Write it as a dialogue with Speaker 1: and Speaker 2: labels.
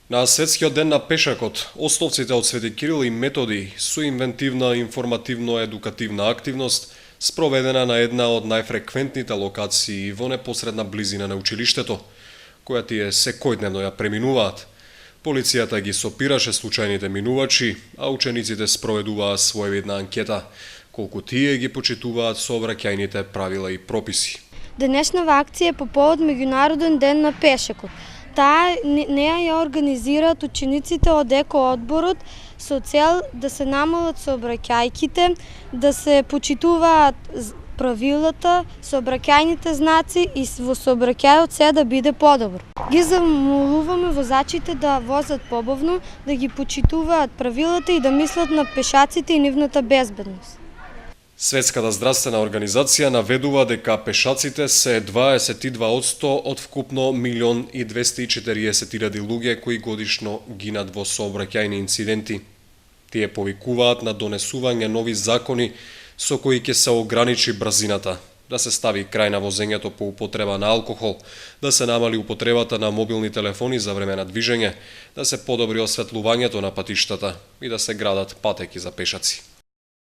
Speaker 1: На светскиот ден на пешакот, остовците од Свети Кирил и Методи со инвентивна информативно-едукативна активност спроведена на една од најфреквентните локации во непосредна близина на училиштето, која тие секојдневно ја преминуваат. Полицијата ги сопираше случајните минувачи, а учениците спроведуваа своевидна анкета, колку тие ги почитуваат сообраќајните правила и прописи.
Speaker 2: Денешнава акција е по повод Меѓународен ден на пешакот. Таа неа ја организираат учениците од екоодборот со цел да се намалат сообраќајките, да се почитуваат правилата, сообраќајните знаци и во сообраќајот се да биде подобро. Ги замолуваме возачите да возат побавно, да ги почитуваат правилата и да мислат на пешаците и нивната безбедност.
Speaker 1: Светската здравствена организација наведува дека пешаците се 22% од вкупно 1.240.000 луѓе кои годишно гинат во сообраќајни инциденти. Тие повикуваат на донесување нови закони со кои ќе се ограничи брзината, да се стави крај на возењето по употреба на алкохол, да се намали употребата на мобилни телефони за време на движење, да се подобри осветлувањето на патиштата и да се градат патеки за пешаци.